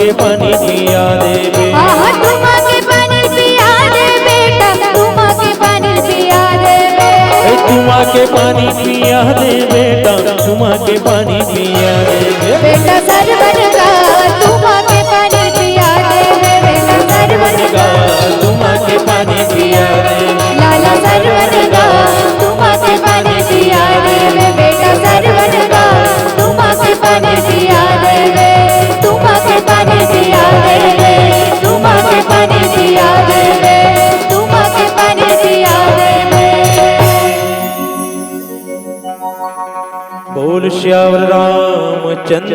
के पानी पिया देवे। तुम के पानी पिया दे बेटा, तुम के पानी पिया देवे। तुम के पानी पिया दे बेटा, तुम के पानी पिया देवे। बेटा सरवर का तुम के पानी पिया देवे, बेटा सरवर का तुम के पानी पिया देवे। लाला सरवर का तुम के पानी पिया देवे, बेटा सरवर का तुम के पानी पिया देवे, तुम के पानी पिया देवे, तुम के पानी पिया देवे, तुम के पानी पिया देवे। बोल श्यावर रामचंद्र।